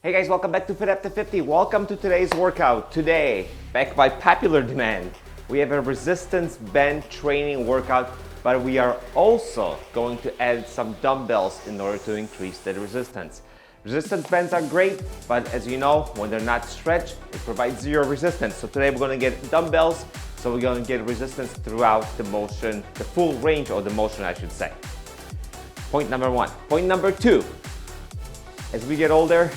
Hey guys, welcome back to Fit Up to 50. Welcome to today's workout. Today, back by popular demand, we have a resistance band training workout, but we are also going to add some dumbbells in order to increase the resistance. Resistance bands are great, but as you know, when they're not stretched, it provides zero resistance. So today we're going to get dumbbells, so we're going to get resistance throughout the motion, the full range of the motion, I should say. Point number one. Point number two, as we get older,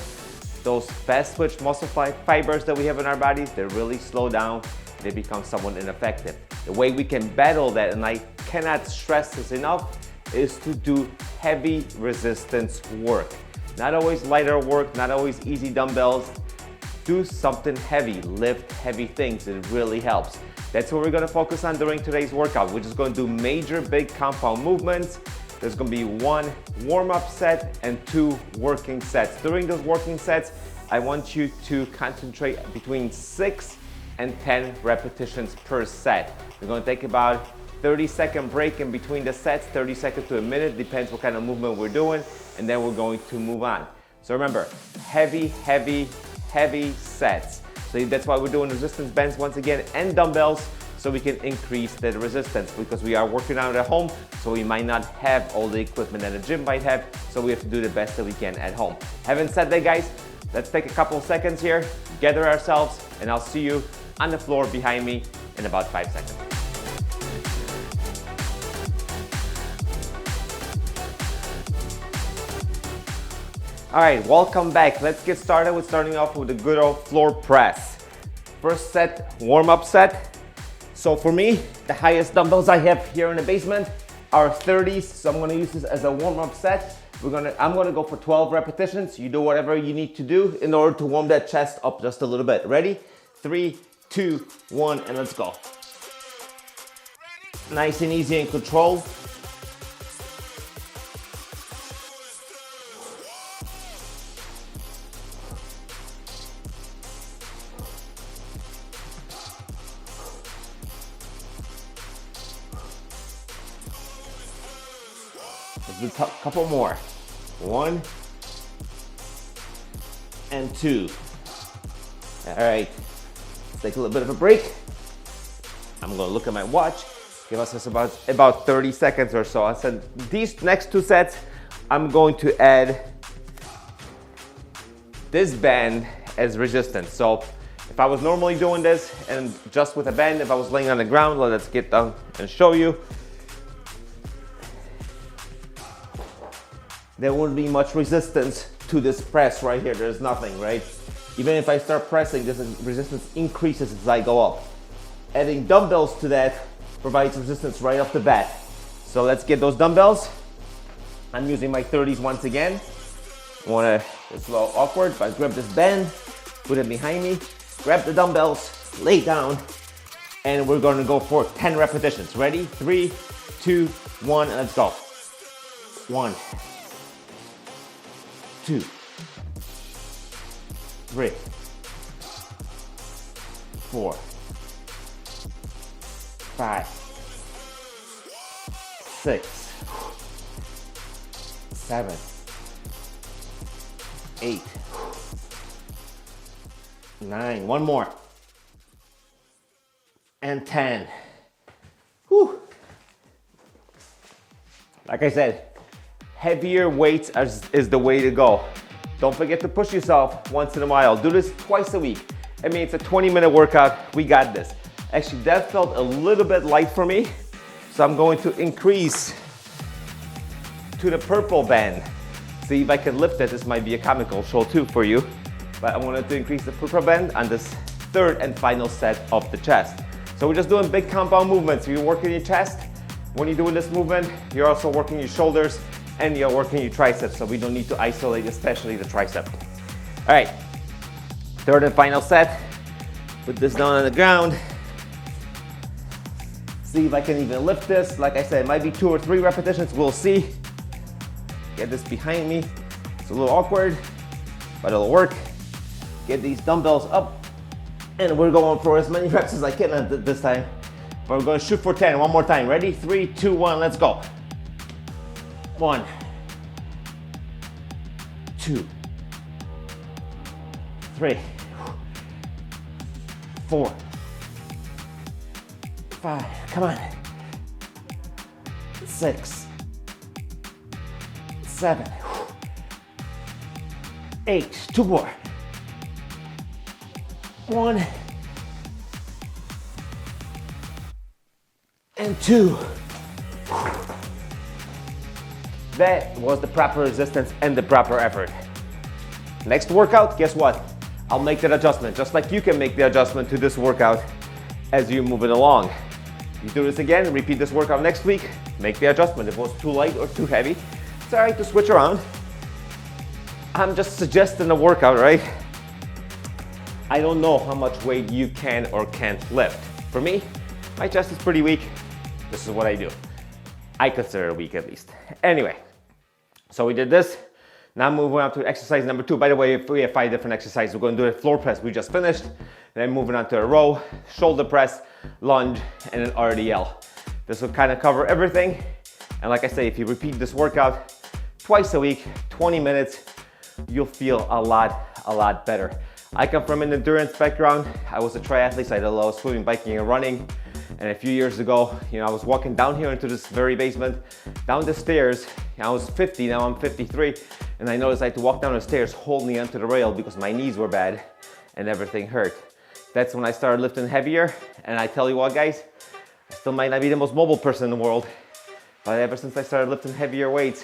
those fast twitch muscle fibers that we have in our bodies, they really slow down, they become somewhat ineffective. The way we can battle that, and I cannot stress this enough, is to do heavy resistance work. Not always lighter work, not always easy dumbbells. Do something heavy, lift heavy things, it really helps. That's what we're gonna focus on during today's workout. We're just gonna do major big compound movements. There's gonna be one warm-up set and two working sets. During those working sets, I want you to concentrate between 6 and 10 repetitions per set. We're gonna take about 30-second break in between the sets, 30 seconds to a minute, depends what kind of movement we're doing, and then we're going to move on. So remember, heavy, heavy, heavy sets. So that's why we're doing resistance bands once again and dumbbells, so we can increase the resistance, because we are working out at home, so we might not have all the equipment that a gym might have, so we have to do the best that we can at home. Having said that, guys, let's take a couple of seconds here, gather ourselves, and I'll see you on the floor behind me in about 5 seconds. All right, welcome back. Let's get started with starting off with a good old floor press. First set, warm-up set. So for me, the highest dumbbells I have here in the basement are 30s, so I'm gonna use this as a warm-up set. I'm gonna go for 12 repetitions. You do whatever you need to do in order to warm that chest up just a little bit. Ready? 3, 2, 1, and let's go. Nice and easy and controlled. Let's do a couple more. 1 and 2. All right, let's take a little bit of a break. I'm gonna look at my watch. Give us about 30 seconds or so. I said these next two sets, I'm going to add this band as resistance. So if I was normally doing this and just with a band, if I was laying on the ground, let's get down and show you. There wouldn't be much resistance to this press right here. There's nothing, right? Even if I start pressing, this resistance increases as I go up. Adding dumbbells to that provides resistance right off the bat. So let's get those dumbbells. I'm using my 30s once again. It's a little awkward, but grab this band, put it behind me, grab the dumbbells, lay down, and we're gonna go for 10 repetitions. Ready? 3, 2, 1, and let's go. 1, 2, 3, 4, 5, 6, 7, 8, 9. One more. And 10. Whew. Like I said, heavier weights is the way to go. Don't forget to push yourself once in a while. Do this twice a week. I mean, it's a 20-minute workout. We got this. Actually, that felt a little bit light for me, so I'm going to increase to the purple band. See if I can lift it. This might be a comical show too for you, but I wanted to increase the purple band on this third and final set of the chest. So we're just doing big compound movements. You're working your chest. When you're doing this movement, you're also working your shoulders and you're working your triceps, so we don't need to isolate, especially the tricep. All right, third and final set. Put this down on the ground. See if I can even lift this. Like I said, it might be 2 or 3 repetitions, we'll see. Get this behind me. It's a little awkward, but it'll work. Get these dumbbells up, and we're going for as many reps as I can at this time. But we're gonna shoot for 10, one more time. Ready? 3, 2, 1, let's go. 1, 2, 3, 4, 5, come on, 6, 7, 8, 2 more, 1, and 2. That was the proper resistance and the proper effort. Next workout, guess what? I'll make that adjustment, just like you can make the adjustment to this workout as you move it along. You do this again, repeat this workout next week, make the adjustment. If it was too light or too heavy, it's all right to switch around. I'm just suggesting a workout, right? I don't know how much weight you can or can't lift. For me, my chest is pretty weak. This is what I do. I consider it weak at least. Anyway, so we did this. Now moving on to exercise number 2. By the way, we have 5 different exercises. We're going to do a floor press we just finished. Then moving on to a row, shoulder press, lunge, and an RDL. This will kind of cover everything. And like I say, if you repeat this workout twice a week, 20 minutes, you'll feel a lot better. I come from an endurance background. I was a triathlete, so I did a lot of swimming, biking, and running. And a few years ago, I was walking down here into this very basement, down the stairs. I was 50, now I'm 53. And I noticed I had to walk down the stairs holding onto the rail because my knees were bad and everything hurt. That's when I started lifting heavier. And I tell you what, guys, I still might not be the most mobile person in the world, but ever since I started lifting heavier weights,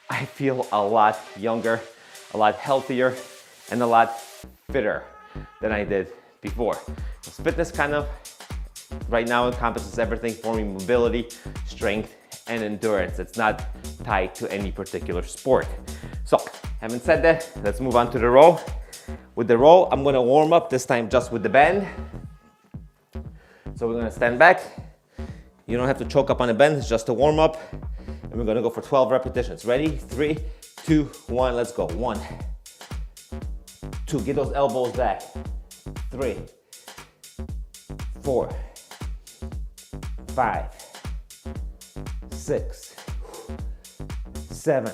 I feel a lot younger, a lot healthier, and a lot fitter than I did before. Fitness kind of right now encompasses everything for me: mobility, strength, and endurance. It's not tied to any particular sport. So, having said that, let's move on to the row. With the row, I'm gonna warm up this time just with the band. So we're gonna stand back. You don't have to choke up on the bend, it's just a warm up. And we're gonna go for 12 repetitions. Ready? 3, 2, 1, let's go. 1, 2, get those elbows back. 3, 4, 5, 6, 7,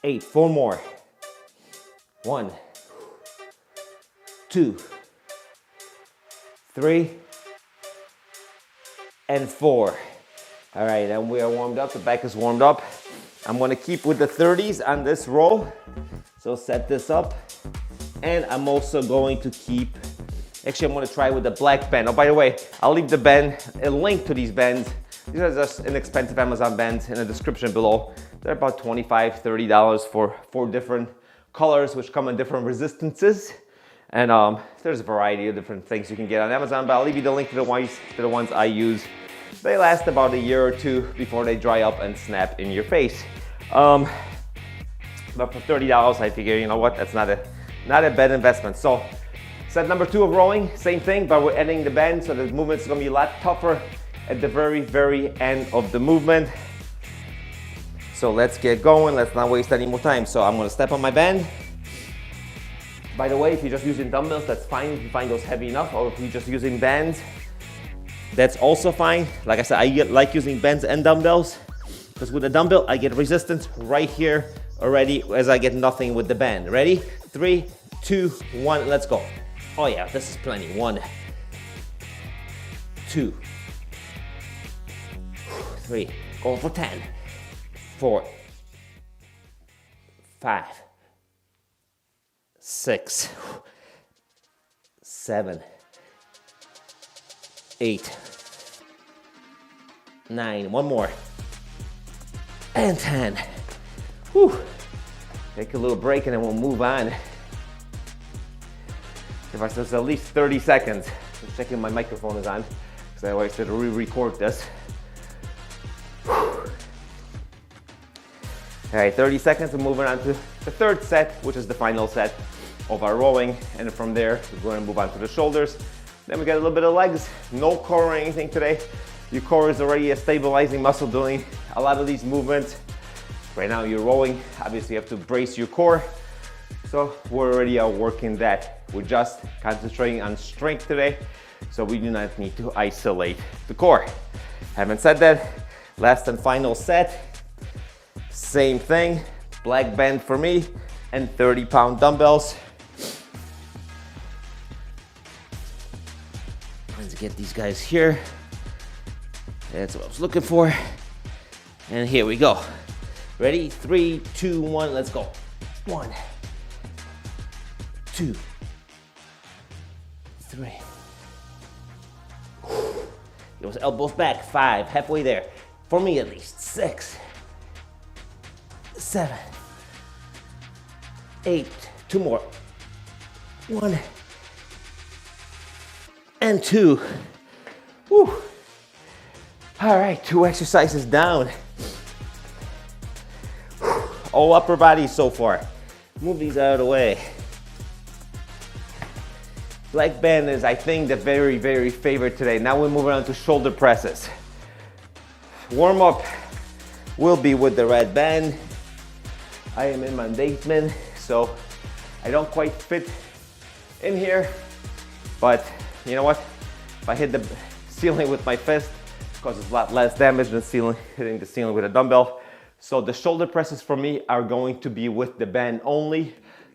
8, 4 more. 1, 2, 3, and 4. All right, and we are warmed up, the back is warmed up. I'm gonna keep with the 30s on this row. So set this up. And I'm also going to keep, actually I'm gonna try with the black band. Oh, by the way, I'll leave the band, a link to these bands. These are just inexpensive Amazon bands in the description below. They're about $25, $30 for 4 different colors, which come in different resistances. And there's a variety of different things you can get on Amazon, but I'll leave you the link to the ones I use. They last about a year or 2 before they dry up and snap in your face. But for $30, I figure, you know what, that's not a bad investment. So set number 2 of rowing, same thing, but we're adding the bend, so the movement's gonna be a lot tougher at the very, very end of the movement. So let's get going, let's not waste any more time. So I'm gonna step on my band. By the way, if you're just using dumbbells, that's fine if you find those heavy enough, or if you're just using bands, that's also fine. Like I said, I like using bands and dumbbells, because with a dumbbell, I get resistance right here already, as I get nothing with the band. Ready? 3, 2, 1, let's go. Oh yeah, this is plenty. 1, 2, 3, going for 10, 4, 5, 6, 7, 8, 9, one more, and 10. Whew. Take a little break and then we'll move on. Give ourselves at least 30 seconds. Just checking my microphone is on, because I always have to re-record this. Whew. All right, 30 seconds, we're moving on to the 3rd set, which is the final set of our rowing. And from there, we're going to move on to the shoulders. Then we got a little bit of legs, no core or anything today. Your core is already a stabilizing muscle doing a lot of these movements. Right now you're rowing, obviously you have to brace your core. So we're already working that. We're just concentrating on strength today, so we do not need to isolate the core. Having said that, last and final set. Same thing, black band for me, and 30-pound dumbbells. get these guys here. That's what I was looking for. And here we go. Ready? 3, 2, 1, let's go. 1, 2, 3. Those elbows back. 5, halfway there. For me at least. 6, 7, 8, 2 more. 1 and 2. Whew. All right, 2 exercises down. All upper body so far. Move these out of the way. Leg band is, I think, the very, very favorite today. Now we're moving on to shoulder presses. Warm up will be with the red band. I am in my basement, so I don't quite fit in here, but you know what? If I hit the ceiling with my fist, it causes a lot less damage than hitting the ceiling with a dumbbell. So the shoulder presses for me are going to be with the band only.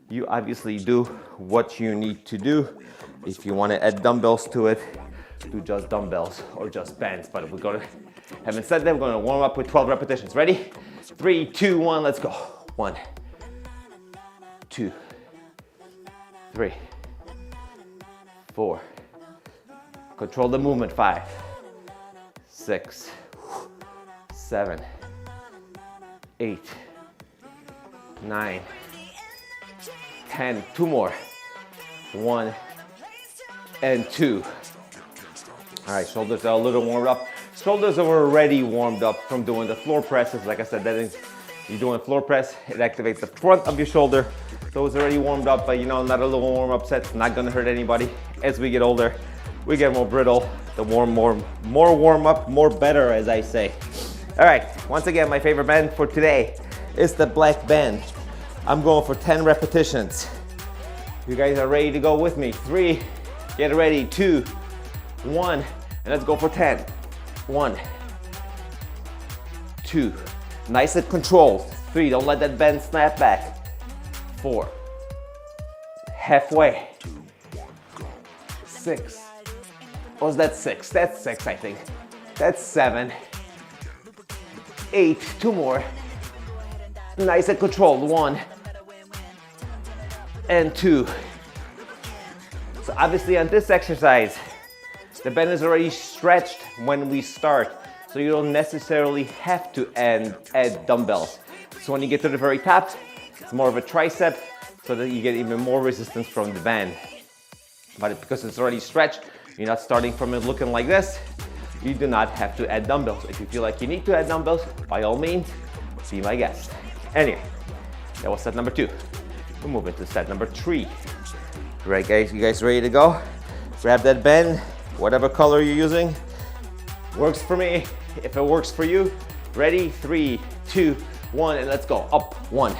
You obviously do what you need to do. If you want to add dumbbells to it, do just dumbbells or just bands. But we're gonna, having said that, we're gonna warm up with 12 repetitions. Ready? 3, 2, 1, let's go. 1, 2, 3, 4. Control the movement. 5, 6, 7, 8, 9, 10. 2 more. 1 and 2. All right, shoulders are a little warmed up. Shoulders are already warmed up from doing the floor presses. Like I said, that is, you're doing floor press, it activates the front of your shoulder. So it's already warmed up, but you know, not a little warm up set, not gonna hurt anybody. As we get older, we get more brittle. The more warm up, more better, as I say. All right, once again, my favorite band for today is the black band. I'm going for 10 repetitions. You guys are ready to go with me. 3, get ready, 2, 1, and let's go for 10. 1, 2, nice and controlled. 3, don't let that band snap back. 4, halfway. 6, what was that? 6, that's 6, I think. That's 7, 8, 2 more. Nice and controlled. 1 and 2. So obviously on this exercise, the band is already stretched when we start, so you don't necessarily have to add dumbbells. So when you get to the very top, it's more of a tricep, so that you get even more resistance from the band. But because it's already stretched, you're not starting from it looking like this, you do not have to add dumbbells. If you feel like you need to add dumbbells, by all means, be my guest. Anyway, that was set number 2. We're moving to set number 3. Right, guys, you guys ready to go? Grab that band, whatever color you're using. Works for me. If it works for you, ready? 3, 2, 1, and let's go. Up. 1,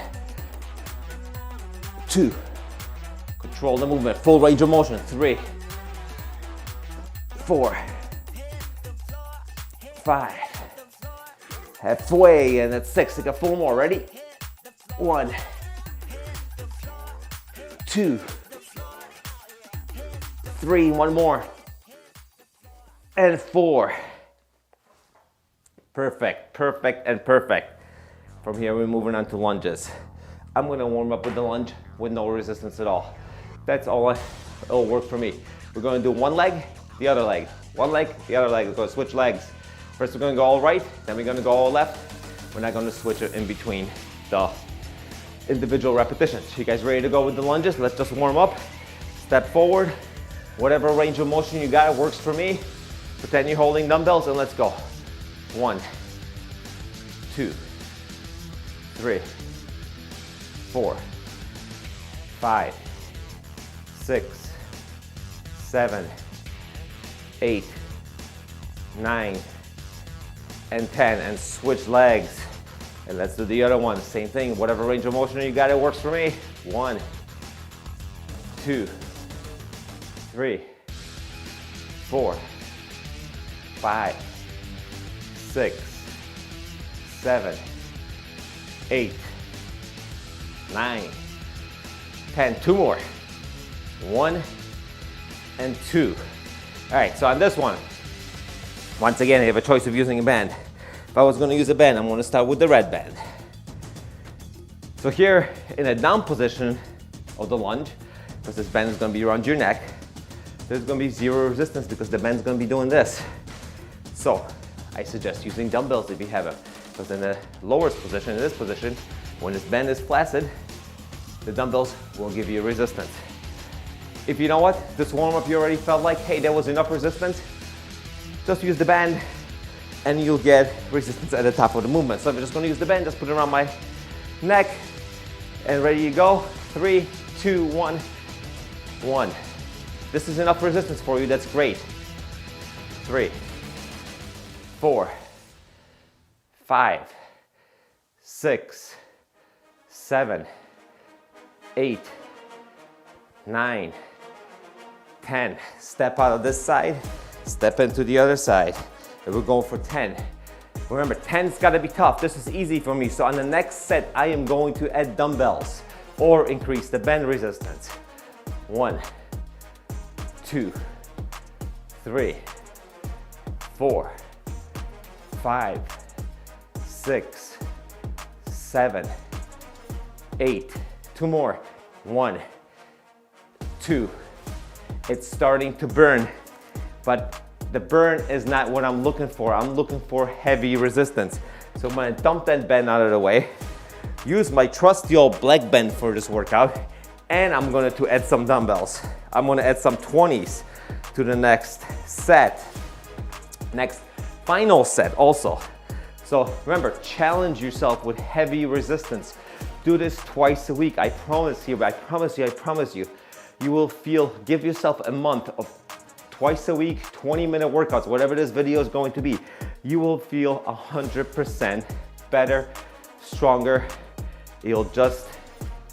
2. Control the movement. Full range of motion. 3, 4, 5. Halfway, and that's 6. Take a full more. Ready? 1, 2, 3. 1 more. And 4. Perfect, perfect, and perfect. From here, we're moving on to lunges. I'm gonna warm up with the lunge with no resistance at all. That's all it'll work for me. We're gonna do one leg, the other leg. One leg, the other leg. We're gonna switch legs. First, we're gonna go all right, then we're gonna go all left. We're not gonna switch it in between the individual repetitions. You guys ready to go with the lunges? Let's just warm up. Step forward. Whatever range of motion you got works for me. Pretend you're holding dumbbells and let's go. 1, 2, 3, 4, 5, 6, 7, 8, 9, and 10. And switch legs. And let's do the other one. Same thing. Whatever range of motion you got, it works for me. 1, 2, 3, 4, 5, 6, 7, 8, 9, 10. 2 more. 1 and 2. All right, so on this one, once again, I have a choice of using a band. If I was gonna use a band, I'm gonna start with the red band. So here, in a down position of the lunge, because this band is gonna be around your neck, there's gonna be zero resistance because the band's gonna be doing this. So, I suggest using dumbbells if you have them. Because in the lowest position, in this position, when this band is flaccid, the dumbbells will give you resistance. If you know what, this warm-up you already felt like, hey, there was enough resistance, just use the band and you'll get resistance at the top of the movement. So I'm just gonna use the band, just put it around my neck and ready to go. 3, 2, 1, 1. This is enough resistance for you, that's great. 3, 4, 5, 6, 7, 8, 9, 10. Step out of this side, step into the other side. And we're going for 10. Remember, 10's gotta be tough. This is easy for me. So on the next set, I am going to add dumbbells or increase the band resistance. 1, 2, 3, 4, 5, 6, 7, 8. 2 more. 1, 2. It's starting to burn, but the burn is not what I'm looking for. I'm looking for heavy resistance. So I'm gonna dump that band out of the way, use my trusty old black band for this workout, and I'm going to add some dumbbells. I'm gonna add some 20s to the next set. Next final set also. So remember, challenge yourself with heavy resistance. Do this twice a week. I promise you, I promise you, you will feel, give yourself a month of twice a week, 20-minute workouts, whatever this video is going to be. You will feel 100% better, stronger. You'll just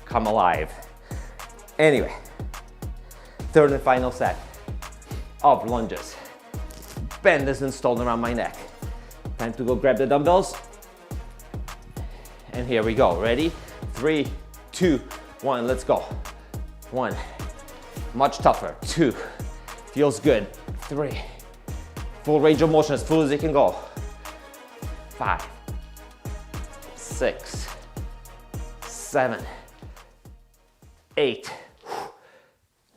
come alive. Anyway, third and final set of lunges. Band is installed around my neck. Time to go grab the dumbbells. And here we go. Ready? 3, 2, 1, let's go. 1, much tougher. 2, feels good. 3, full range of motion, as full as you can go. 5, 6, 7, 8,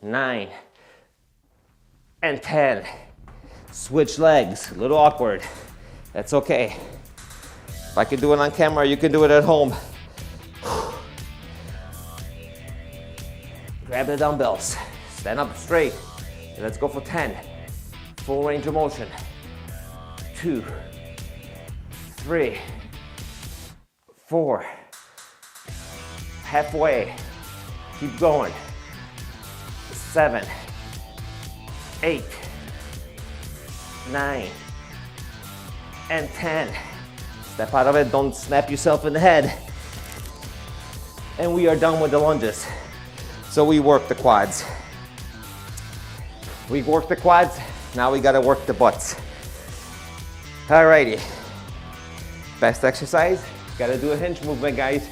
9, and 10. Switch legs, a little awkward. That's okay. If I can do it on camera, you can do it at home. Grab the dumbbells, stand up straight, and let's go for 10. Full range of motion. 2, 3, 4, halfway, keep going. 7, 8, 9, and 10. Step out of it, don't snap yourself in the head. And we are done with the lunges. So we work the quads. We work the quads, now we gotta work the butts. Alrighty. Best exercise, gotta do a hinge movement, guys.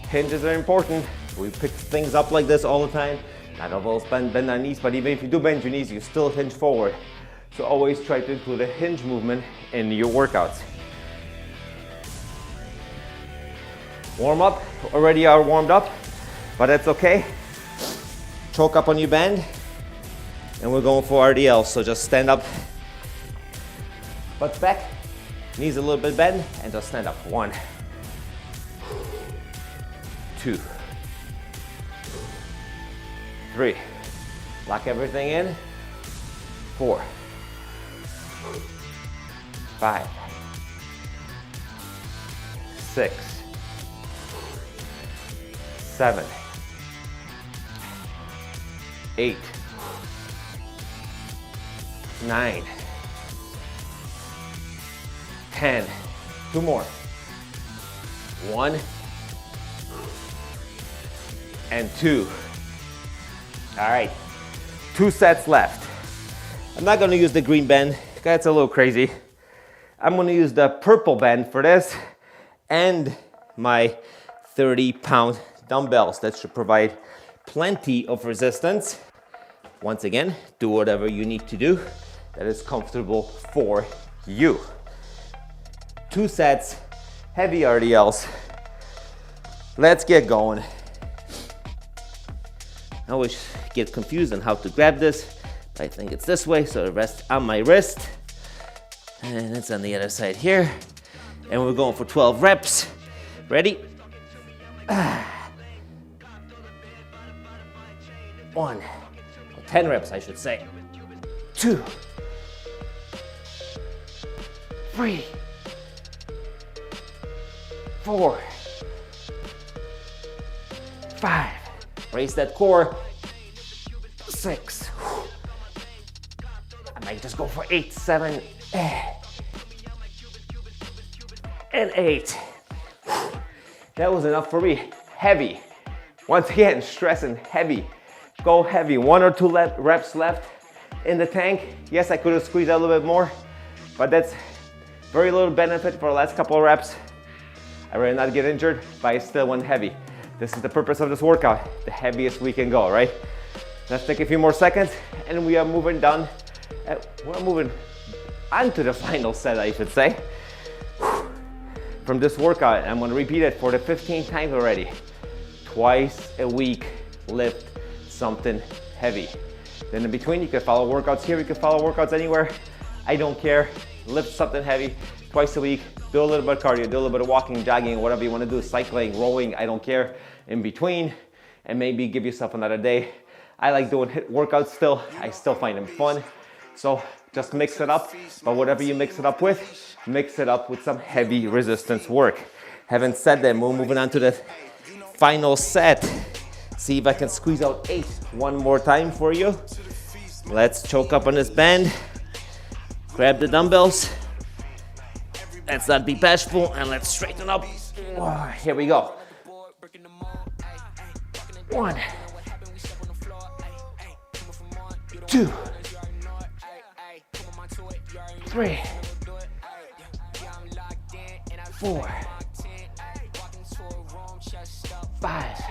Hinges are important. We pick things up like this all the time. Not all bend our knees, but even if you do bend your knees, you still hinge forward. So always try to include a hinge movement in your workouts. Warm up, already are warmed up, but that's okay. Choke up on your band, and we're going for RDL. So just stand up, butt back, knees a little bit bent, and just stand up. 1, 2, 3. Lock everything in. 4, 5, 6, 7, 8, 9, 10. 2 more. 1 and 2. All right, 2 sets left. I'm not gonna use the green band, that's a little crazy. I'm gonna use the purple band for this and my 30-pound dumbbells. That should provide plenty of resistance. Once again, do whatever you need to do that is comfortable for you. 2 sets, heavy RDLs. Let's get going. I always get confused on how to grab this. I think it's this way, so it rests on my wrist. And it's on the other side here. And we're going for 12 reps. Ready? 1, 10 reps, I should say. 2, 3, 4, 5. Raise that core. 6. I might just go for 8, 7, and 8. That was enough for me. Heavy. Once again, stress and heavy. Go heavy. 1 or 2 reps left in the tank. Yes, I could have squeezed out a little bit more, but that's very little benefit for the last couple of reps. I'd rather not get injured, but I still went heavy. This is the purpose of this workout, the heaviest we can go, right? Let's take a few more seconds, and we are moving down. We're moving onto the final set, I should say, from this workout. I'm gonna repeat it for the 15th time already. Twice a week, lift something heavy. Then in between, you can follow workouts here, you can follow workouts anywhere. I don't care. Lift something heavy twice a week. Do a little bit of cardio, do a little bit of walking, jogging, whatever you want to do, cycling, rowing, I don't care. In between, and maybe give yourself another day. I like doing HIIT workouts still. I still find them fun. So just mix it up, but whatever you mix it up with, mix it up with some heavy resistance work. Having said that, we're moving on to the final set. See if I can squeeze out 8 one more time for you. Let's choke up on this band. Grab the dumbbells. Let's not be bashful, and let's straighten up. Here we go. 1, 2, 3, 4, 5,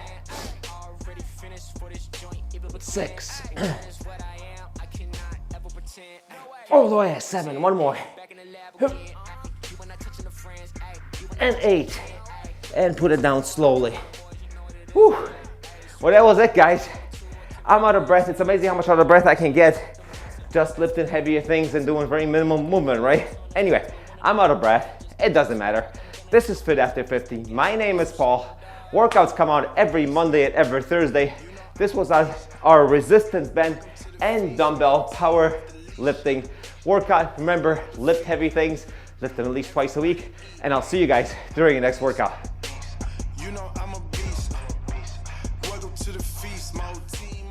6, all the way, 7, one more, and 8, and put it down slowly. Whew. Well, that was it, guys. I'm out of breath. It's amazing how much out of breath I can get just lifting heavier things and doing very minimal movement, right? Anyway, I'm out of breath. It doesn't matter. This is Fit After 50. My name is Paul. Workouts come out every Monday and every Thursday. This was our resistance band and dumbbell power lifting workout. Remember, lift heavy things, lift them at least twice a week, and I'll see you guys during the next workout. You know I'm a beast. Welcome to the feast, my whole team.